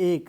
1,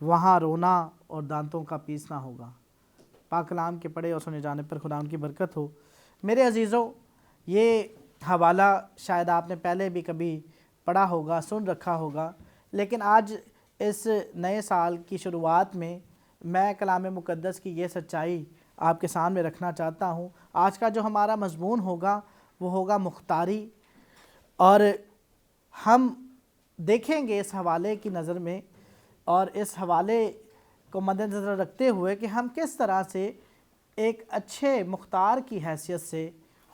وہاں رونا اور دانتوں کا پیسنا ہوگا۔ پاک کلام کے پڑھے اور سنے جانے پر خدا ان کی برکت ہو۔ میرے عزیزوں، یہ حوالہ شاید آپ نے پہلے بھی کبھی پڑھا ہوگا، سن رکھا ہوگا، لیکن آج اس نئے سال کی شروعات میں میں کلام مقدس کی یہ سچائی آپ کے سامنے رکھنا چاہتا ہوں۔ آج کا جو ہمارا مضمون ہوگا وہ ہوگا مختاری، اور ہم دیکھیں گے اس حوالے کی نظر میں اور اس حوالے کو مد نظر رکھتے ہوئے کہ ہم کس طرح سے ایک اچھے مختار کی حیثیت سے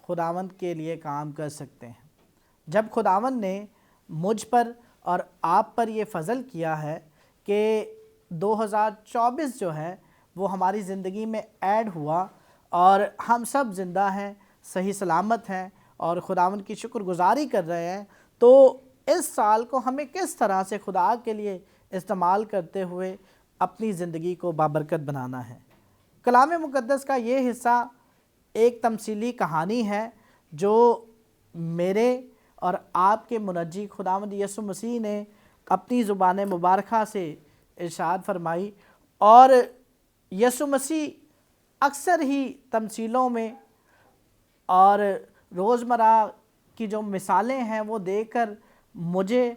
خداوند کے لیے کام کر سکتے ہیں۔ جب خداوند نے مجھ پر اور آپ پر یہ فضل کیا ہے کہ 2024 جو ہے وہ ہماری زندگی میں ایڈ ہوا اور ہم سب زندہ ہیں، صحیح سلامت ہیں اور خداوند کی شکر گزاری کر رہے ہیں، تو اس سال کو ہمیں کس طرح سے خدا کے لیے استعمال کرتے ہوئے اپنی زندگی کو بابرکت بنانا ہے۔ کلام مقدس کا یہ حصہ ایک تمثیلی کہانی ہے جو میرے اور آپ کے منجی خداوند یسوع مسیح نے اپنی زبان مبارکہ سے ارشاد فرمائی، اور یسوع مسیح اکثر ہی تمثیلوں میں اور روزمرہ کی جو مثالیں ہیں وہ دے کر مجھے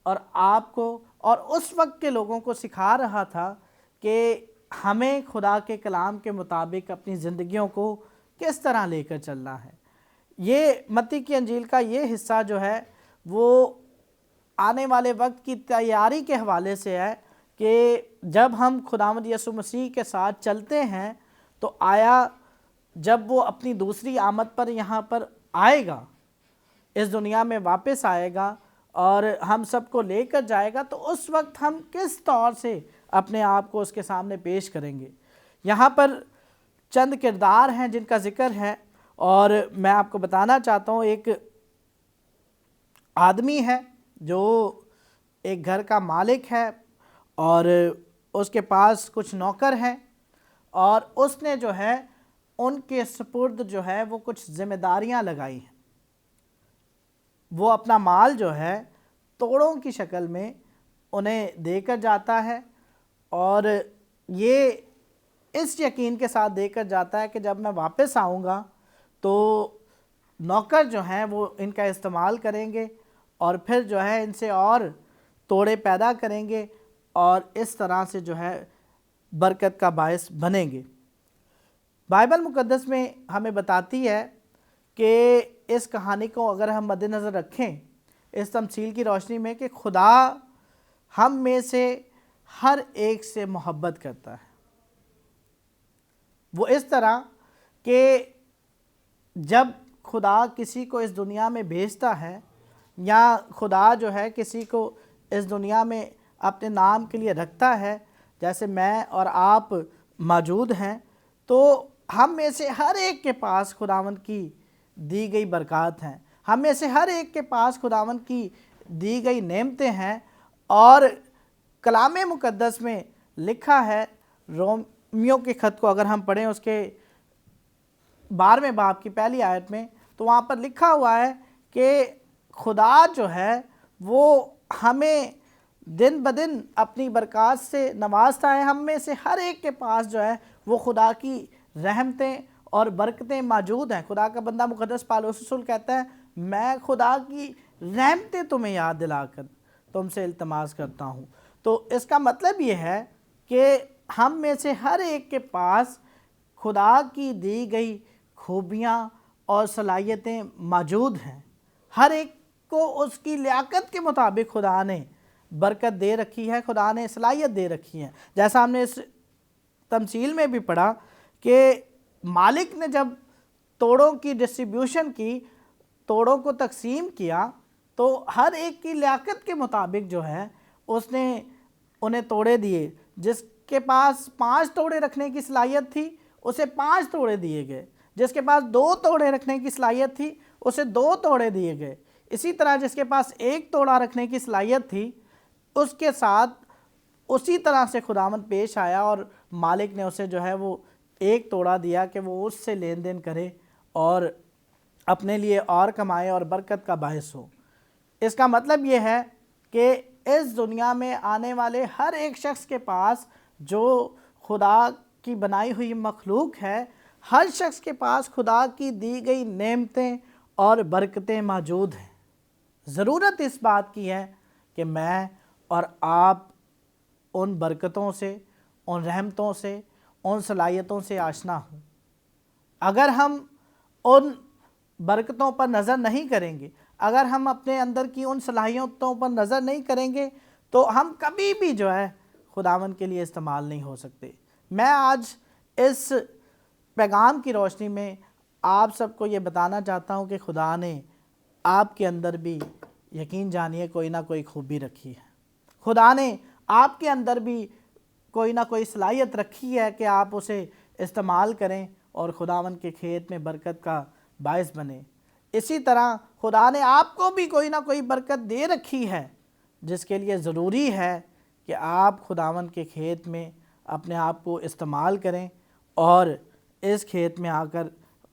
اور آپ کو اور اس وقت کے لوگوں کو سکھا رہا تھا کہ ہمیں خدا کے کلام کے مطابق اپنی زندگیوں کو کس طرح لے کر چلنا ہے۔ یہ متی کی انجیل کا یہ حصہ جو ہے وہ آنے والے وقت کی تیاری کے حوالے سے ہے کہ جب ہم خداوند یسوع مسیح کے ساتھ چلتے ہیں تو آیا جب وہ اپنی دوسری آمد پر یہاں پر آئے گا، اس دنیا میں واپس آئے گا اور ہم سب کو لے کر جائے گا، تو اس وقت ہم کس طور سے اپنے آپ کو اس کے سامنے پیش کریں گے۔ یہاں پر چند کردار ہیں جن کا ذکر ہے، اور میں آپ کو بتانا چاہتا ہوں ایک آدمی ہے جو ایک گھر کا مالک ہے اور اس کے پاس کچھ نوکر ہیں، اور اس نے جو ہے ان کے سپرد جو ہے وہ کچھ ذمہ داریاں لگائی ہیں۔ وہ اپنا مال جو ہے توڑوں کی شکل میں انہیں دے کر جاتا ہے، اور یہ اس یقین کے ساتھ دے کر جاتا ہے کہ جب میں واپس آؤں گا تو نوکر جو ہیں وہ ان کا استعمال کریں گے اور پھر جو ہے ان سے اور توڑے پیدا کریں گے اور اس طرح سے جو ہے برکت کا باعث بنیں گے۔ بائبل مقدس میں ہمیں بتاتی ہے کہ اس کہانی کو اگر ہم مد نظر رکھیں اس تمثیل کی روشنی میں، کہ خدا ہم میں سے ہر ایک سے محبت کرتا ہے۔ وہ اس طرح کہ جب خدا کسی کو اس دنیا میں بھیجتا ہے، یا خدا جو ہے کسی کو اس دنیا میں اپنے نام کے لیے رکھتا ہے، جیسے میں اور آپ موجود ہیں، تو ہم میں سے ہر ایک کے پاس خداوند کی دی گئی برکات ہیں، ہم میں سے ہر ایک کے پاس خداوند کی دی گئی نعمتیں ہیں، اور کلام مقدس میں لکھا ہے، رومیوں کے خط کو اگر ہم پڑھیں اس کے 12ویں باب کی پہلی آیت میں، تو وہاں پر لکھا ہوا ہے کہ خدا جو ہے وہ ہمیں دن بدن اپنی برکات سے نوازتا ہے۔ ہم میں سے ہر ایک کے پاس جو ہے وہ خدا کی رحمتیں اور برکتیں موجود ہیں۔ خدا کا بندہ مقدس پالوس رسول کہتا ہے، میں خدا کی رحمتیں تمہیں یاد دلا کر تم سے التماس کرتا ہوں۔ تو اس کا مطلب یہ ہے کہ ہم میں سے ہر ایک کے پاس خدا کی دی گئی خوبیاں اور صلاحیتیں موجود ہیں۔ ہر ایک کو اس کی لیاقت کے مطابق خدا نے برکت دے رکھی ہے، خدا نے صلاحیت دے رکھی ہے۔ جیسا ہم نے اس تمثیل میں بھی پڑھا کہ مالک نے جب توڑوں کی ڈسٹریبیوشن کی، توڑوں کو تقسیم کیا، تو ہر ایک کی لیاقت کے مطابق جو ہے اس نے انہیں توڑے دیے۔ جس کے پاس 5 توڑے رکھنے کی صلاحیت تھی اسے 5 توڑے دیے گئے، جس کے پاس 2 توڑے رکھنے کی صلاحیت تھی اسے 2 توڑے دیے گئے۔ اسی طرح جس کے پاس 1 توڑا رکھنے کی صلاحیت تھی اس کے ساتھ اسی طرح سے خداوند پیش آیا، اور مالک نے اسے جو ہے وہ 1 توڑا دیا کہ وہ اس سے لین دین کرے اور اپنے لیے اور کمائے اور برکت کا باعث ہو۔ اس کا مطلب یہ ہے کہ اس دنیا میں آنے والے ہر ایک شخص کے پاس جو خدا کی بنائی ہوئی مخلوق ہے، ہر شخص کے پاس خدا کی دی گئی نعمتیں اور برکتیں موجود ہیں۔ ضرورت اس بات کی ہے کہ میں اور آپ ان برکتوں سے، ان رحمتوں سے، ان صلاحیتوں سے آشنا ہوں۔ اگر ہم ان برکتوں پر نظر نہیں کریں گے، اگر ہم اپنے اندر کی ان صلاحیتوں پر نظر نہیں کریں گے تو ہم کبھی بھی جو ہے خداوند کے لیے استعمال نہیں ہو سکتے۔ میں آج اس پیغام کی روشنی میں آپ سب کو یہ بتانا چاہتا ہوں کہ خدا نے آپ کے اندر بھی یقین جانیے کوئی نہ کوئی خوبی رکھی ہے۔ خدا نے آپ کے اندر بھی کوئی نہ کوئی صلاحیت رکھی ہے کہ آپ اسے استعمال کریں اور خداوند کے کھیت میں برکت کا باعث بنے۔ اسی طرح خدا نے آپ کو بھی کوئی نہ کوئی برکت دے رکھی ہے، جس کے لیے ضروری ہے کہ آپ خداوند کے کھیت میں اپنے آپ کو استعمال کریں اور اس کھیت میں آ کر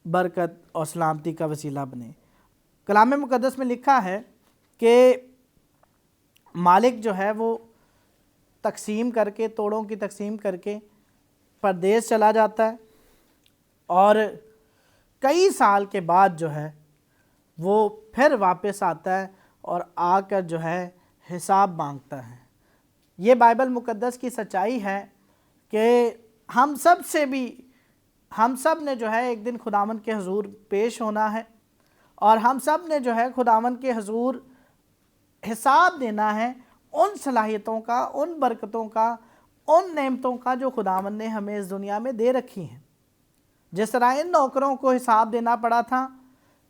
برکت اور سلامتی کا وسیلہ بنیں۔ کلام مقدس میں لکھا ہے کہ مالک جو ہے وہ تقسیم کر کے، توڑوں کی تقسیم کر کے پردیس چلا جاتا ہے اور کئی سال کے بعد جو ہے وہ پھر واپس آتا ہے اور آ کر جو ہے حساب مانگتا ہے۔ یہ بائبل مقدس کی سچائی ہے کہ ہم سب نے جو ہے ایک دن خداوند کے حضور پیش ہونا ہے اور ہم سب نے جو ہے خداوند کے حضور حساب دینا ہے ان صلاحیتوں کا، ان برکتوں کا، ان نعمتوں کا جو خداوند نے ہمیں اس دنیا میں دے رکھی ہیں۔ جس طرح ان نوکروں کو حساب دینا پڑا تھا،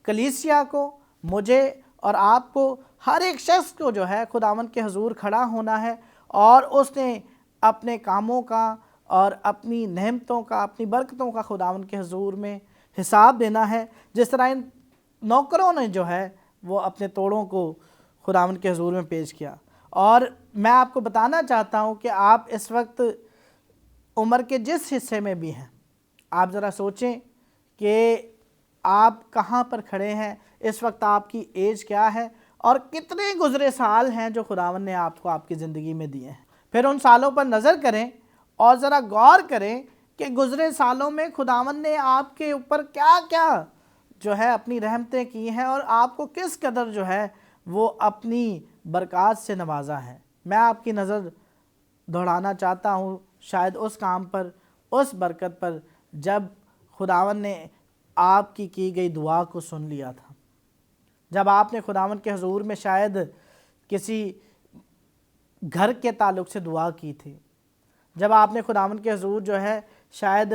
کلیسیا کو، مجھے اور آپ کو، ہر ایک شخص کو جو ہے خداوند کے حضور کھڑا ہونا ہے اور اس نے اپنے کاموں کا اور اپنی نعمتوں کا، اپنی برکتوں کا خداوند کے حضور میں حساب دینا ہے۔ جس طرح ان نوکروں نے جو ہے وہ اپنے توڑوں کو خداوند کے حضور میں پیش کیا۔ اور میں آپ کو بتانا چاہتا ہوں کہ آپ اس وقت عمر کے جس حصے میں بھی ہیں، آپ ذرا سوچیں کہ آپ کہاں پر کھڑے ہیں، اس وقت آپ کی ایج کیا ہے اور کتنے گزرے سال ہیں جو خداوند نے آپ کو آپ کی زندگی میں دیے ہیں۔ پھر ان سالوں پر نظر کریں اور ذرا غور کریں کہ گزرے سالوں میں خداوند نے آپ کے اوپر کیا کیا جو ہے اپنی رحمتیں کی ہیں اور آپ کو کس قدر جو ہے وہ اپنی برکات سے نوازا ہے۔ میں آپ کی نظر دوڑانا چاہتا ہوں شاید اس کام پر، اس برکت پر جب خداوند نے آپ کی گئی دعا کو سن لیا تھا، جب آپ نے خداوند کے حضور میں شاید کسی گھر کے تعلق سے دعا کی تھی، جب آپ نے خداوند کے حضور جو ہے شاید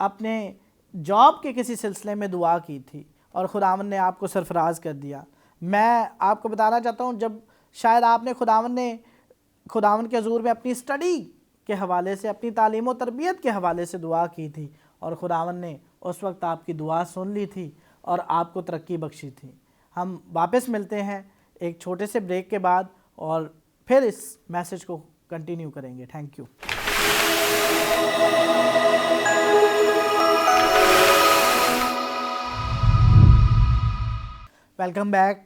اپنے جاب کے کسی سلسلے میں دعا کی تھی اور خداوند نے آپ کو سرفراز کر دیا۔ میں آپ کو بتانا چاہتا ہوں جب شاید آپ نے خداوند کے حضور میں اپنی اسٹڈی کے حوالے سے، اپنی تعلیم و تربیت کے حوالے سے دعا کی تھی اور خداوند نے اس وقت آپ کی دعا سن لی تھی اور آپ کو ترقی بخشی تھی۔ ہم واپس ملتے ہیں ایک چھوٹے سے بریک کے بعد اور پھر اس میسج کو کنٹینیو کریں گے۔ Thank you. Welcome back.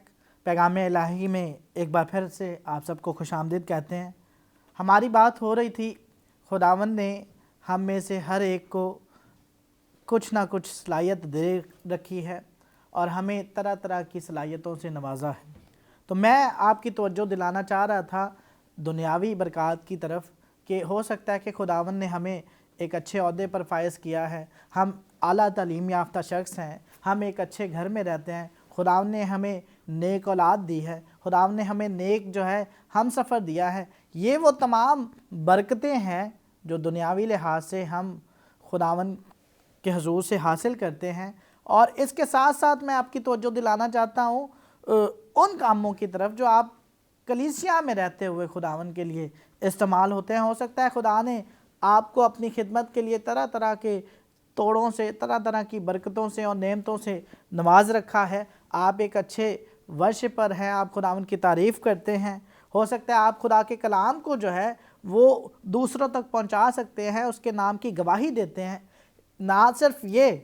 پیغام الہی میں ایک بار پھر سے آپ سب کو خوش آمدید کہتے ہیں۔ ہماری بات ہو رہی تھی خداوند نے ہم میں سے ہر ایک کو کچھ نہ کچھ صلاحیت دے رکھی ہے اور ہمیں طرح طرح کی صلاحیتوں سے نوازا ہے۔ تو میں آپ کی توجہ دلانا چاہ رہا تھا دنیاوی برکات کی طرف کہ ہو سکتا ہے کہ خداوند نے ہمیں ایک اچھے عہدے پر فائز کیا ہے، ہم اعلیٰ تعلیم یافتہ شخص ہیں، ہم ایک اچھے گھر میں رہتے ہیں، خداوند نے ہمیں نیک اولاد دی ہے، خداوند نے ہمیں نیک جو ہے ہم سفر دیا ہے۔ یہ وہ تمام برکتیں ہیں جو دنیاوی لحاظ سے ہم خداوند کے حضور سے حاصل کرتے ہیں، اور اس کے ساتھ ساتھ میں آپ کی توجہ دلانا چاہتا ہوں ان کاموں کی طرف جو آپ کلیسیا میں رہتے ہوئے خداوند کے لیے استعمال ہوتے ہیں۔ ہو سکتا ہے خدا نے آپ کو اپنی خدمت کے لیے طرح طرح کے توڑوں سے، طرح طرح کی برکتوں سے اور نعمتوں سے نواز رکھا ہے۔ آپ ایک اچھے ورشپر ہیں، آپ خداوند کی تعریف کرتے ہیں۔ ہو سکتا ہے آپ خدا کے کلام کو جو ہے وہ دوسروں تک پہنچا سکتے ہیں، اس کے نام کی گواہی دیتے ہیں۔ نہ صرف یہ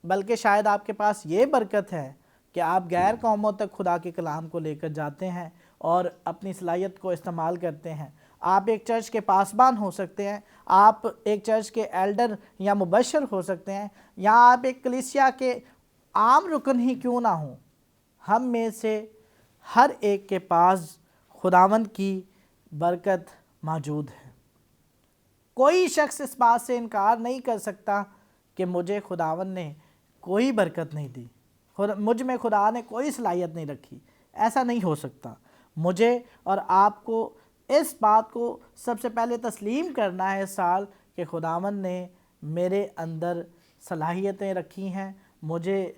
بلکہ شاید آپ کے پاس یہ برکت ہے کہ آپ غیر قوموں تک خدا کے کلام کو لے کر جاتے ہیں اور اپنی صلاحیت کو استعمال کرتے ہیں۔ آپ ایک چرچ کے پاسبان ہو سکتے ہیں، آپ ایک چرچ کے ایلڈر یا مبشر ہو سکتے ہیں، یا آپ ایک کلیسیا کے عام رکن ہی کیوں نہ ہوں۔ ہم میں سے ہر ایک کے پاس خداوند کی برکت موجود ہے۔ کوئی شخص اس بات سے انکار نہیں کر سکتا کہ مجھے خداوند نے کوئی برکت نہیں دی، مجھ میں خدا نے کوئی صلاحیت نہیں رکھی، ایسا نہیں ہو سکتا۔ مجھے اور آپ کو اس بات کو سب سے پہلے تسلیم کرنا ہے اس سال کہ خداوند نے میرے اندر صلاحیتیں رکھی ہیں، مجھے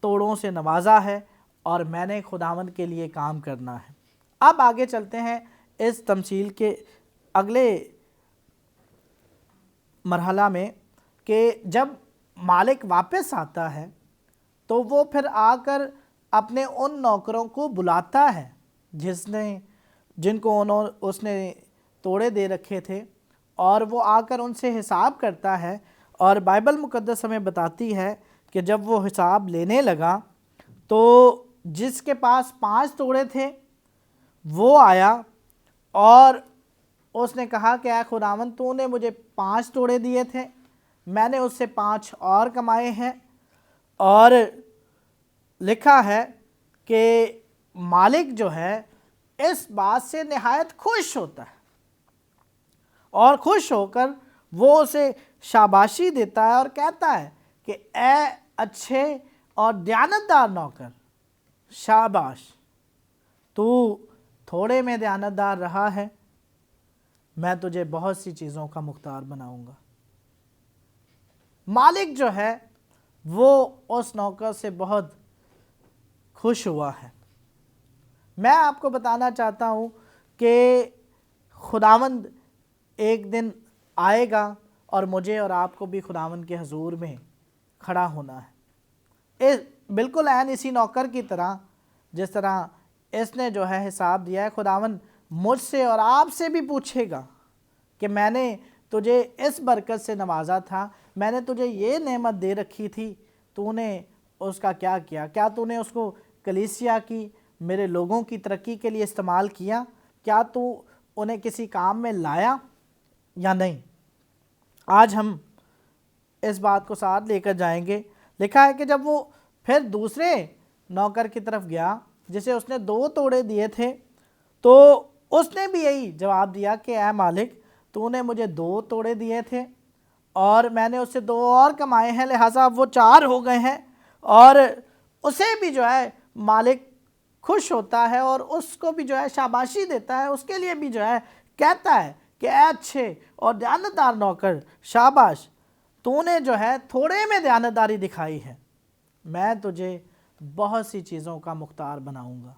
توڑوں سے نوازا ہے اور میں نے خداوند کے لیے کام کرنا ہے۔ اب آگے چلتے ہیں اس تمثیل کے اگلے مرحلہ میں کہ جب مالک واپس آتا ہے تو وہ پھر آ کر اپنے ان نوکروں کو بلاتا ہے جن کو اس نے توڑے دے رکھے تھے، اور وہ آ کر ان سے حساب کرتا ہے۔ اور بائبل مقدس ہمیں بتاتی ہے کہ جب وہ حساب لینے لگا تو جس کے پاس 5 توڑے تھے وہ آیا اور اس نے کہا کہ اے خداوند، تو نے مجھے 5 توڑے دیے تھے، میں نے اس سے 5 اور کمائے ہیں۔ اور لکھا ہے کہ مالک جو ہے اس بات سے نہایت خوش ہوتا ہے، اور خوش ہو کر وہ اسے شاباشی دیتا ہے اور کہتا ہے کہ اے اچھے اور دیانتدار نوکر، شاباش، تو تھوڑے میں دیانتدار رہا ہے، میں تجھے بہت سی چیزوں کا مختار بناؤں گا۔ مالک جو ہے وہ اس نوکر سے بہت خوش ہوا ہے۔ میں آپ کو بتانا چاہتا ہوں کہ خداوند ایک دن آئے گا اور مجھے اور آپ کو بھی خداوند کے حضور میں کھڑا ہونا ہے، بالکل عین اسی نوکر کی طرح جس طرح اس نے جو ہے حساب دیا ہے۔ خداوند مجھ سے اور آپ سے بھی پوچھے گا کہ میں نے تجھے اس برکت سے نوازا تھا، میں نے تجھے یہ نعمت دے رکھی تھی، تو نے اس کا کیا کیا؟ کیا تو نے اس کو کلیسیا کی، میرے لوگوں کی ترقی کے لیے استعمال کیا؟ کیا تو انہیں کسی کام میں لایا یا نہیں؟ آج ہم اس بات کو ساتھ لے کر جائیں گے۔ لکھا ہے کہ جب وہ پھر دوسرے نوکر کی طرف گیا جسے اس نے 2 توڑے دیے تھے، تو اس نے بھی یہی جواب دیا کہ اے مالک، تو نے مجھے 2 توڑے دیے تھے اور میں نے اس سے 2 اور کمائے ہیں، لہٰذا وہ 4 ہو گئے ہیں۔ اور اسے بھی جو ہے مالک خوش ہوتا ہے اور اس کو بھی جو ہے شاباشی دیتا ہے، اس کے لیے بھی جو ہے کہتا ہے کہ اے اچھے اور دیانتدار نوکر، شاباش، تو نے جو ہے تھوڑے میں دیانتداری دکھائی ہے، میں تجھے بہت سی چیزوں کا مختار بناؤں گا۔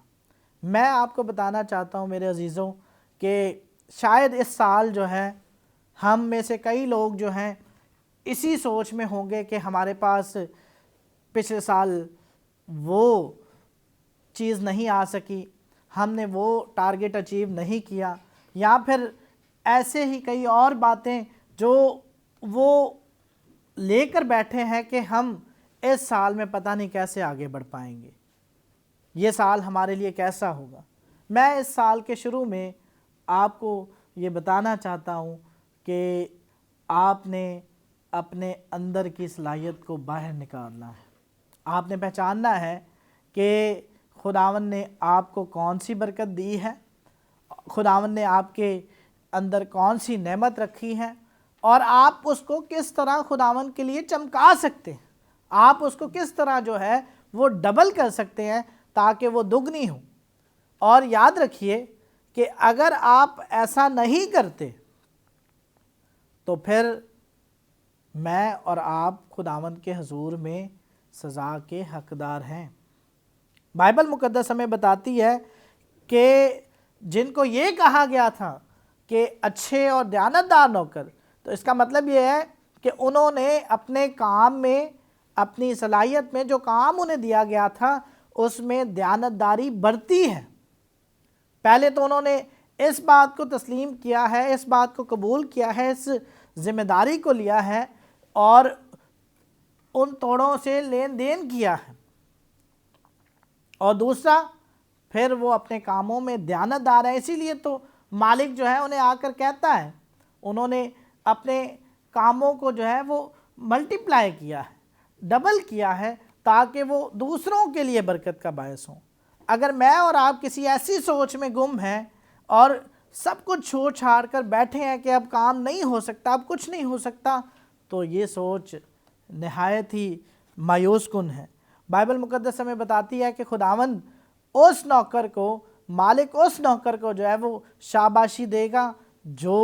میں آپ کو بتانا چاہتا ہوں میرے عزیزوں کہ شاید اس سال جو ہے ہم میں سے کئی لوگ جو ہیں اسی سوچ میں ہوں گے کہ ہمارے پاس پچھلے سال وہ چیز نہیں آ سکی، ہم نے وہ ٹارگٹ اچیو نہیں کیا، یا پھر ایسے ہی کئی اور باتیں جو وہ لے کر بیٹھے ہیں کہ ہم اس سال میں پتہ نہیں کیسے آگے بڑھ پائیں گے، یہ سال ہمارے لیے کیسا ہوگا۔ میں اس سال کے شروع میں آپ کو یہ بتانا چاہتا ہوں کہ آپ نے اپنے اندر کی صلاحیت کو باہر نکالنا ہے۔ آپ نے پہچاننا ہے کہ خداوند نے آپ کو کون سی برکت دی ہے، خداوند نے آپ کے اندر کون سی نعمت رکھی ہے، اور آپ اس کو کس طرح خداوند کے لیے چمکا سکتے ہیں، آپ اس کو کس طرح جو ہے وہ ڈبل کر سکتے ہیں تاکہ وہ دگنی ہو۔ اور یاد رکھیے کہ اگر آپ ایسا نہیں کرتے تو پھر میں اور آپ خداوند کے حضور میں سزا کے حقدار ہیں۔ بائبل مقدس ہمیں بتاتی ہے کہ جن کو یہ کہا گیا تھا کہ اچھے اور دیانتدار نوکر، تو اس کا مطلب یہ ہے کہ انہوں نے اپنے کام میں، اپنی صلاحیت میں جو کام انہیں دیا گیا تھا اس میں دیانتداری برتی ہے۔ پہلے تو انہوں نے اس بات کو تسلیم کیا ہے، اس بات کو قبول کیا ہے، اس ذمہ داری کو لیا ہے اور ان توڑوں سے لین دین کیا ہے۔ اور دوسرا پھر وہ اپنے کاموں میں دیانتدار ہے، اسی لیے تو مالک جو ہے انہیں آ کر کہتا ہے، انہوں نے اپنے کاموں کو جو ہے وہ ملٹیپلائی کیا ہے، ڈبل کیا ہے، تاکہ وہ دوسروں کے لیے برکت کا باعث ہوں۔ اگر میں اور آپ کسی ایسی سوچ میں گم ہیں اور سب کچھ چھوڑ چھاڑ کر بیٹھے ہیں کہ اب کام نہیں ہو سکتا، اب کچھ نہیں ہو سکتا، تو یہ سوچ نہایت ہی مایوس کن ہے۔ بائبل مقدس ہمیں بتاتی ہے کہ خداوند اس نوکر کو، مالک اس نوکر کو جو ہے وہ شاباشی دے گا جو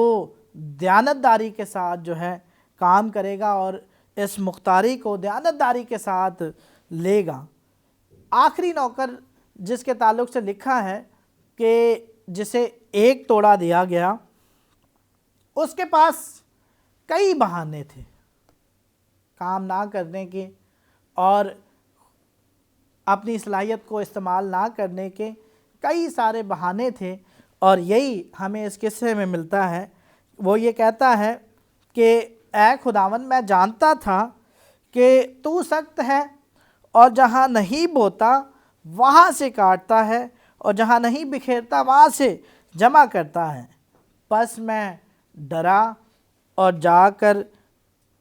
دیانتداری کے ساتھ جو ہے کام کرے گا اور اس مختاری کو دیانتداری کے ساتھ لے گا۔ آخری نوکر جس کے تعلق سے لکھا ہے کہ جسے 1 توڑا دیا گیا، اس کے پاس کئی بہانے تھے کام نہ کرنے کے اور اپنی صلاحیت کو استعمال نہ کرنے کے، کئی سارے بہانے تھے، اور یہی ہمیں اس قصے میں ملتا ہے۔ وہ یہ کہتا ہے کہ اے خداوند، میں جانتا تھا کہ تو سخت ہے اور جہاں نہیں بوتا وہاں سے کاٹتا ہے اور جہاں نہیں بکھیرتا وہاں سے جمع کرتا ہے، پس میں ڈرا اور جا کر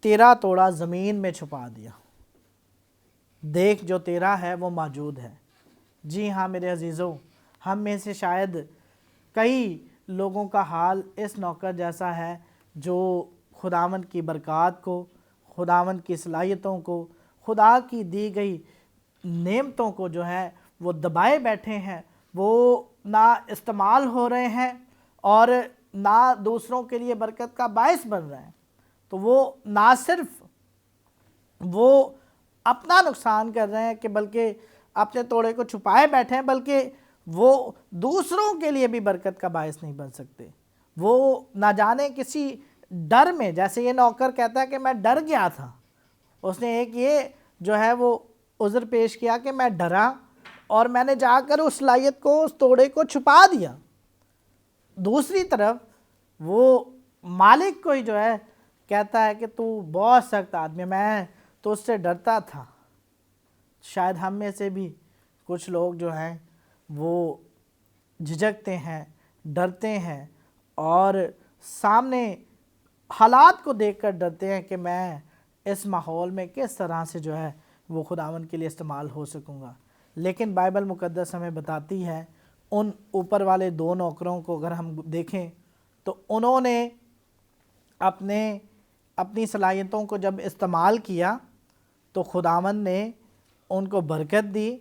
تیرا توڑا زمین میں چھپا دیا۔ دیکھ جو تیرا ہے وہ موجود ہے۔ جی ہاں میرے عزیزوں، ہم میں سے شاید کئی لوگوں کا حال اس نوکر جیسا ہے جو خداوند کی برکات کو، خداوند کی صلاحیتوں کو، خدا کی دی گئی نعمتوں کو جو ہے وہ دبائے بیٹھے ہیں، وہ نہ استعمال ہو رہے ہیں اور نہ دوسروں کے لیے برکت کا باعث بن رہے ہیں۔ تو وہ نہ صرف وہ اپنا نقصان کر رہے ہیں کہ بلکہ اپنے توڑے کو چھپائے بیٹھے ہیں، بلکہ وہ دوسروں کے لیے بھی برکت کا باعث نہیں بن سکتے۔ وہ نہ جانے کسی ڈر میں، جیسے یہ نوکر کہتا ہے کہ میں ڈر گیا تھا، اس نے ایک یہ جو ہے وہ عذر پیش کیا کہ میں ڈرا اور میں نے جا کر اس صلاحیت کو، اس توڑے کو چھپا دیا۔ دوسری طرف وہ مالک کو ہی جو ہے کہتا ہے کہ تو بہت سخت آدمی، میں تو اس سے ڈرتا تھا۔ شاید ہم میں سے بھی کچھ لوگ جو ہیں وہ جھجکتے ہیں، ڈرتے ہیں اور سامنے حالات کو دیکھ کر ڈرتے ہیں کہ میں اس ماحول میں کس طرح سے جو ہے وہ خداوند کے لیے استعمال ہو سکوں گا۔ لیکن بائبل مقدس ہمیں بتاتی ہے ان اوپر والے 2 نوکروں کو اگر ہم دیکھیں تو انہوں نے اپنی صلاحیتوں کو جب استعمال کیا تو خداوند نے ان کو برکت دی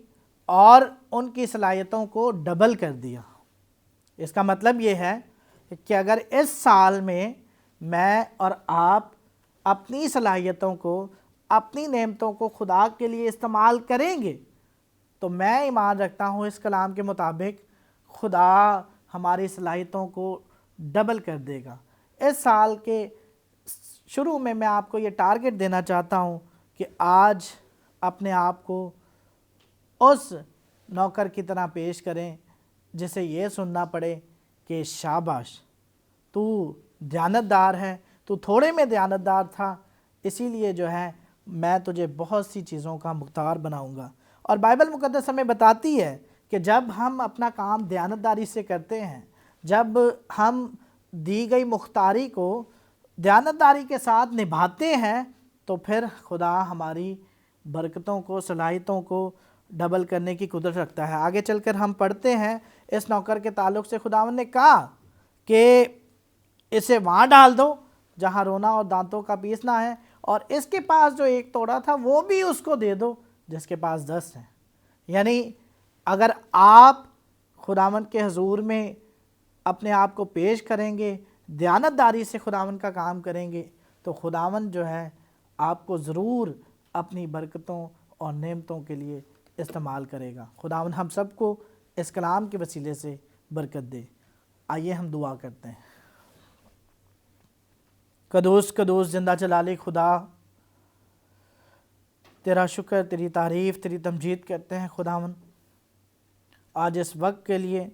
اور ان کی صلاحیتوں کو ڈبل کر دیا۔ اس کا مطلب یہ ہے کہ اگر اس سال میں اور آپ اپنی صلاحیتوں کو، اپنی نعمتوں کو خدا کے لیے استعمال کریں گے تو میں ایمان رکھتا ہوں اس کلام کے مطابق خدا ہماری صلاحیتوں کو ڈبل کر دے گا۔ اس سال کے شروع میں آپ کو یہ ٹارگٹ دینا چاہتا ہوں کہ آج اپنے آپ کو اس نوکر کی طرح پیش کریں جسے یہ سننا پڑے کہ شاباش، تو دیانتدار ہے، تو تھوڑے میں دیانتدار تھا، اسی لیے جو ہے میں تجھے بہت سی چیزوں کا مختار بناؤں گا۔ اور بائبل مقدس ہمیں بتاتی ہے کہ جب ہم اپنا کام دیانتداری سے کرتے ہیں، جب ہم دی گئی مختاری کو دیانتداری کے ساتھ نبھاتے ہیں تو پھر خدا ہماری برکتوں کو، صلاحیتوں کو ڈبل کرنے کی قدرت رکھتا ہے۔ آگے چل کر ہم پڑھتے ہیں اس نوکر کے تعلق سے خداوند نے کہا کہ اسے وہاں ڈال دو جہاں رونا اور دانتوں کا پیسنا ہے، اور اس کے پاس جو 1 توڑا تھا وہ بھی اس کو دے دو جس کے پاس 10 ہیں۔ یعنی اگر آپ خداوند کے حضور میں اپنے آپ کو پیش کریں گے، دیانتداری سے خداوند کا کام کریں گے تو خداوند جو ہے آپ کو ضرور اپنی برکتوں اور نعمتوں کے لیے استعمال کرے گا۔ خداوند ہم سب کو اس کلام کے وسیلے سے برکت دے۔ آئیے ہم دعا کرتے ہیں۔ قدوس قدوس زندہ جلالی خدا، تیرا شکر، تیری تعریف، تیری تمجید کرتے ہیں خداوند آج اس وقت کے لیے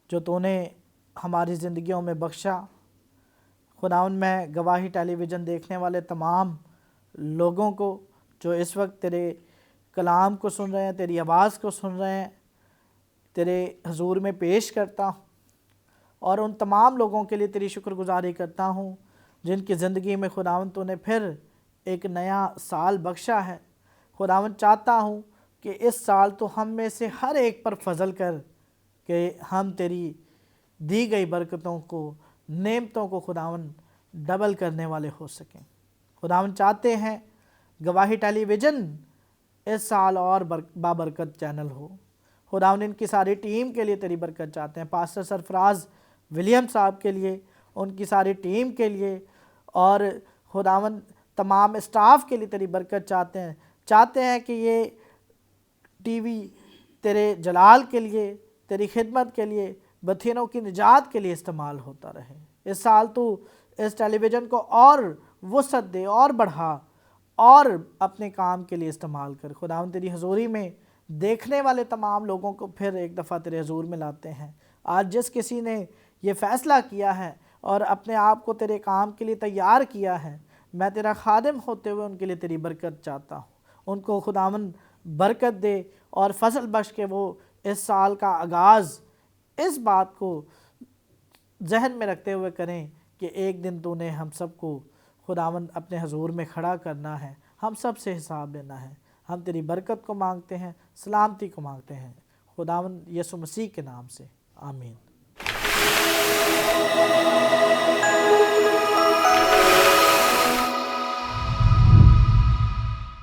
جو تو نے ہماری زندگیوں میں بخشا۔ خداوند میں گواہی ٹیلی ویژن دیکھنے والے تمام لوگوں کو جو اس وقت تیرے کلام کو سن رہے ہیں، تیری آواز کو سن رہے ہیں، تیرے حضور میں پیش کرتا ہوں، اور ان تمام لوگوں کے لیے تیری شکر گزاری کرتا ہوں جن کی زندگی میں خداوند تو نے پھر ایک نیا سال بخشا ہے۔ خداوند چاہتا ہوں کہ اس سال تو ہم میں سے ہر ایک پر فضل کر کہ ہم تیری دی گئی برکتوں کو، نعمتوں کو خداوند ڈبل کرنے والے ہو سکیں۔ خداوند چاہتے ہیں گواہی ٹیلی ویژن اس سال اور بابرکت چینل ہو۔ خداوند ان کی ساری ٹیم کے لیے تیری برکت چاہتے ہیں، پاسٹر سرفراز ولیم صاحب کے لیے، ان کی ساری ٹیم کے لیے، اور خداوند تمام اسٹاف کے لیے تیری برکت چاہتے ہیں کہ یہ ٹی وی تیرے جلال کے لیے، تیری خدمت کے لیے، بتھیروں کی نجات کے لیے استعمال ہوتا رہے۔ اس سال تو اس ٹیلی ویژن کو اور وسعت دے، اور بڑھا، اور اپنے کام کے لیے استعمال کر۔ خداوند تیری حضوری میں دیکھنے والے تمام لوگوں کو پھر ایک دفعہ تیرے حضور میں لاتے ہیں۔ آج جس کسی نے یہ فیصلہ کیا ہے اور اپنے آپ کو تیرے کام کے لیے تیار کیا ہے، میں تیرا خادم ہوتے ہوئے ان کے لیے تیری برکت چاہتا ہوں۔ ان کو خداوند برکت دے اور فضل بخش کے وہ اس سال کا آغاز اس بات کو ذہن میں رکھتے ہوئے کریں کہ ایک دن تو نے ہم سب کو خداوند اپنے حضور میں کھڑا کرنا ہے، ہم سب سے حساب لینا ہے۔ ہم تیری برکت کو مانگتے ہیں، سلامتی کو مانگتے ہیں، خداوند یسوع مسیح کے نام سے، آمین۔